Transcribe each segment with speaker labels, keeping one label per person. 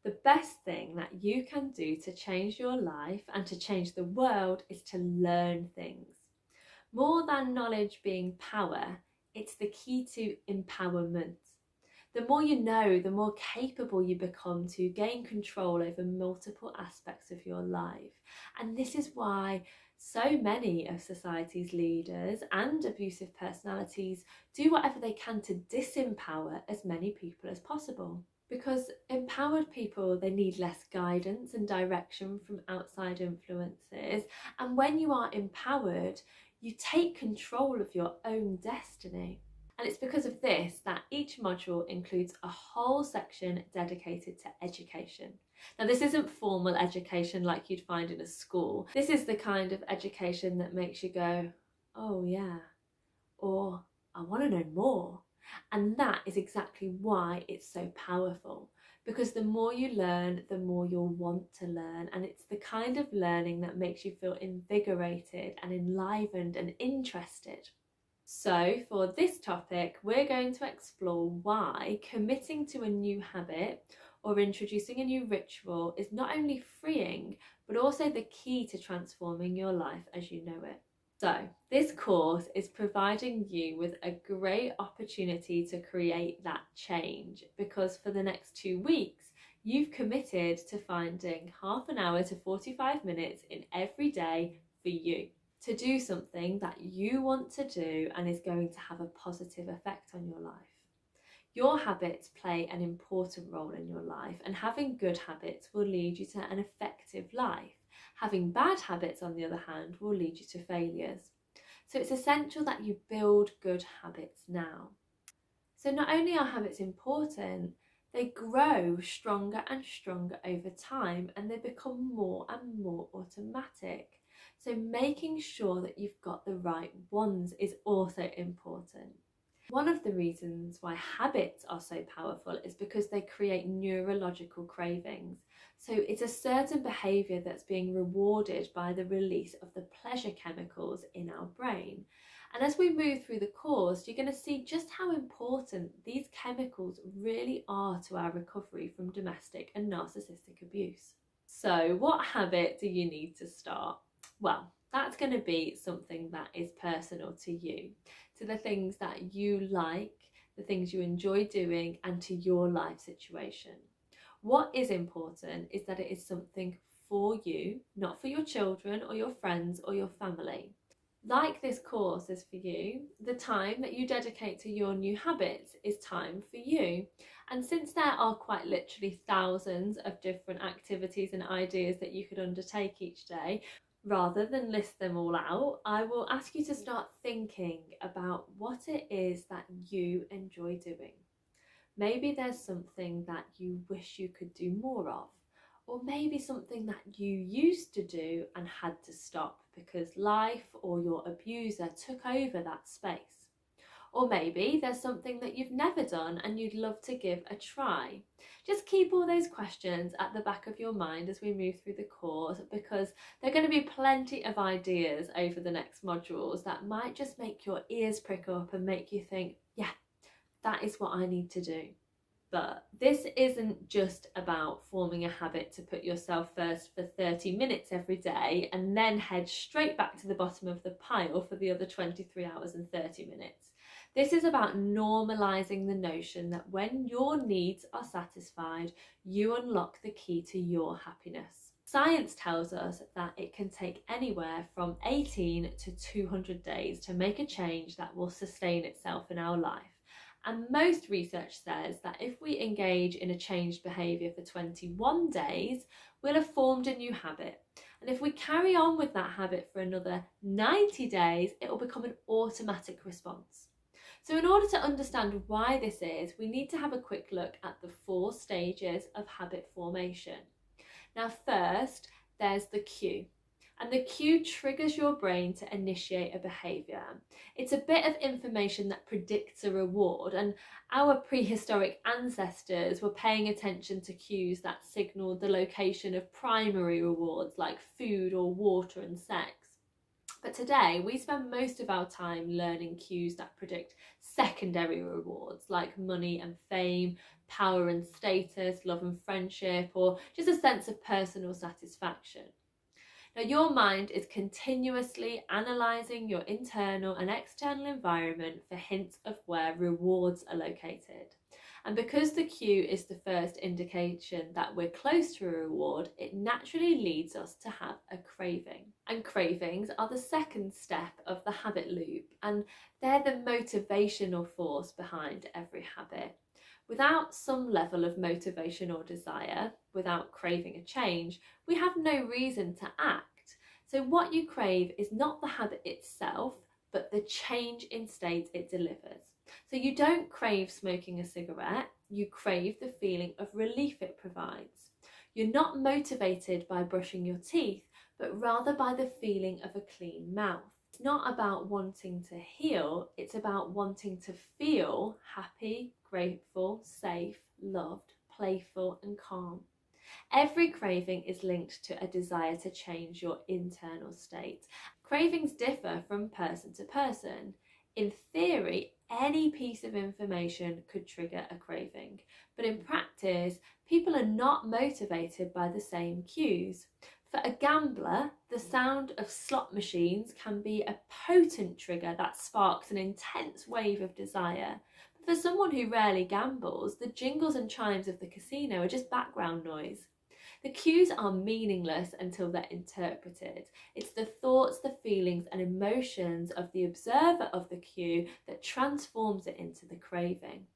Speaker 1: The best thing that you can do to change your life and to change the world is to learn things. More than knowledge being power, it's the key to empowerment. The more you know, the more capable you become to gain control over multiple aspects of your life. And this is why so many of society's leaders and abusive personalities do whatever they can to disempower as many people as possible. Because empowered people, they need less guidance and direction from outside influences. And when you are empowered, you take control of your own destiny. And it's because of this that each module includes a whole section dedicated to education. Now, this isn't formal education like you'd find in a school. This is the kind of education that makes you go, oh yeah, or I want to know more. And that is exactly why it's so powerful. Because the more you learn, the more you'll want to learn. And it's the kind of learning that makes you feel invigorated and enlivened and interested. So for this topic, we're going to explore why committing to a new habit or introducing a new ritual is not only freeing, but also the key to transforming your life as you know it. So this course is providing you with a great opportunity to create that change, because for the next 2 weeks, you've committed to finding half an hour to 45 minutes in every day for you, to do something that you want to do and is going to have a positive effect on your life. Your habits play an important role in your life, and having good habits will lead you to an effective life. Having bad habits, on the other hand, will lead you to failures. So it's essential that you build good habits now. So not only are habits important, they grow stronger and stronger over time, and they become more and more automatic. So making sure that you've got the right ones is also important. One of the reasons why habits are so powerful is because they create neurological cravings. So it's a certain behaviour that's being rewarded by the release of the pleasure chemicals in our brain. And as we move through the course, you're going to see just how important these chemicals really are to our recovery from domestic and narcissistic abuse. So what habit do you need to start? Well, that's going to be something that is personal to you, to the things that you like, the things you enjoy doing, and to your life situation. What is important is that it is something for you, not for your children or your friends or your family. Like this course is for you, the time that you dedicate to your new habits is time for you. And since there are quite literally thousands of different activities and ideas that you could undertake each day, rather than list them all out, I will ask you to start thinking about what it is that you enjoy doing. Maybe there's something that you wish you could do more of, or maybe something that you used to do and had to stop because life or your abuser took over that space. Or maybe there's something that you've never done and you'd love to give a try. Just keep all those questions at the back of your mind as we move through the course, because there are going to be plenty of ideas over the next modules that might just make your ears prick up and make you think, yeah, that is what I need to do. But this isn't just about forming a habit to put yourself first for 30 minutes every day and then head straight back to the bottom of the pile for the other 23 hours and 30 minutes. This is about normalising the notion that when your needs are satisfied, you unlock the key to your happiness. Science tells us that it can take anywhere from 18 to 200 days to make a change that will sustain itself in our life. And most research says that if we engage in a changed behaviour for 21 days, we'll have formed a new habit. And if we carry on with that habit for another 90 days, it will become an automatic response. So in order to understand why this is, we need to have a quick look at the 4 stages of habit formation. Now first, there's the cue. And the cue triggers your brain to initiate a behaviour. It's a bit of information that predicts a reward, and our prehistoric ancestors were paying attention to cues that signalled the location of primary rewards like food or water and sex. But today we spend most of our time learning cues that predict secondary rewards like money and fame, power and status, love and friendship, or just a sense of personal satisfaction. Now, your mind is continuously analysing your internal and external environment for hints of where rewards are located. And because the cue is the first indication that we're close to a reward, it naturally leads us to have a craving. And cravings are the second step of the habit loop, and they're the motivational force behind every habit. Without some level of motivation or desire, without craving a change, we have no reason to act. So what you crave is not the habit itself, but the change in state it delivers. So you don't crave smoking a cigarette, you crave the feeling of relief it provides. You're not motivated by brushing your teeth, but rather by the feeling of a clean mouth. It's not about wanting to heal, it's about wanting to feel happy, grateful, safe, loved, playful and calm. Every craving is linked to a desire to change your internal state. Cravings differ from person to person. In theory, any piece of information could trigger a craving, but in practice, people are not motivated by the same cues. For a gambler, the sound of slot machines can be a potent trigger that sparks an intense wave of desire. But for someone who rarely gambles, the jingles and chimes of the casino are just background noise. The cues are meaningless until they're interpreted. It's the thoughts, the feelings and emotions of the observer of the cue that transforms it into the craving.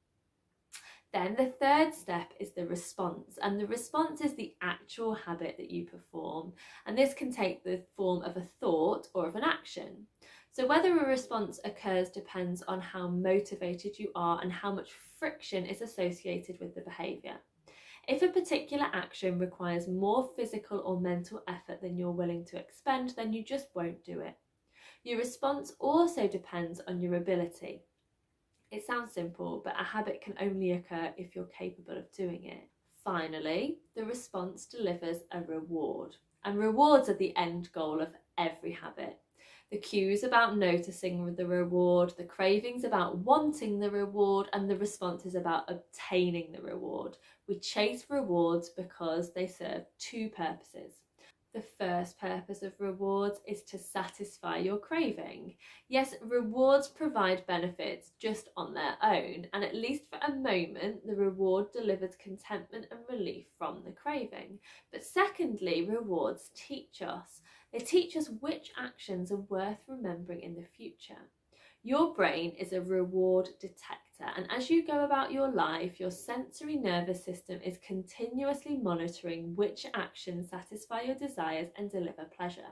Speaker 1: Then the third step is the response, and the response is the actual habit that you perform, and this can take the form of a thought or of an action. So whether a response occurs depends on how motivated you are and how much friction is associated with the behaviour. If a particular action requires more physical or mental effort than you're willing to expend, then you just won't do it. Your response also depends on your ability. It sounds simple, but a habit can only occur if you're capable of doing it. Finally, the response delivers a reward, and rewards are the end goal of every habit. The cue's about noticing the reward, the craving's about wanting the reward, and the response is about obtaining the reward. We chase rewards because they serve two purposes. The first purpose of rewards is to satisfy your craving. Yes, rewards provide benefits just on their own, and at least for a moment, the reward delivers contentment and relief from the craving. But secondly, rewards teach us. They teach us which actions are worth remembering in the future. Your brain is a reward detector, and as you go about your life, your sensory nervous system is continuously monitoring which actions satisfy your desires and deliver pleasure.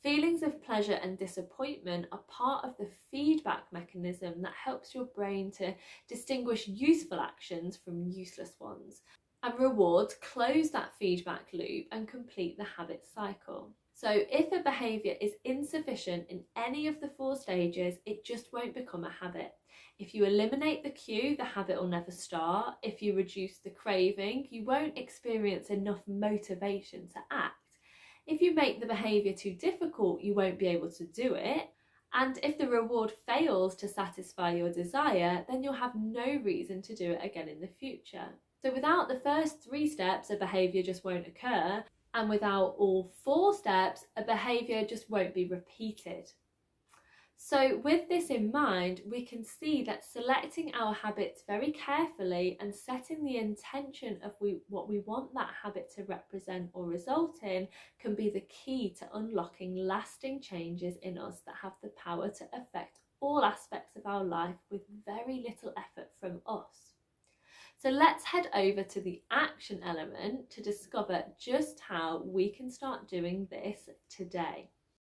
Speaker 1: Feelings of pleasure and disappointment are part of the feedback mechanism that helps your brain to distinguish useful actions from useless ones. And rewards close that feedback loop and complete the habit cycle. So if a behaviour is insufficient in any of the four stages, it just won't become a habit. If you eliminate the cue, the habit will never start. If you reduce the craving, you won't experience enough motivation to act. If you make the behaviour too difficult, you won't be able to do it. And if the reward fails to satisfy your desire, then you'll have no reason to do it again in the future. So without the first three steps, a behaviour just won't occur. And without all four steps, a behaviour just won't be repeated. So with this in mind, we can see that selecting our habits very carefully and setting the intention of what we want that habit to represent or result in can be the key to unlocking lasting changes in us that have the power to affect all aspects of our life with very little effort from us. So let's head over to the action element to discover just how we can start doing this today.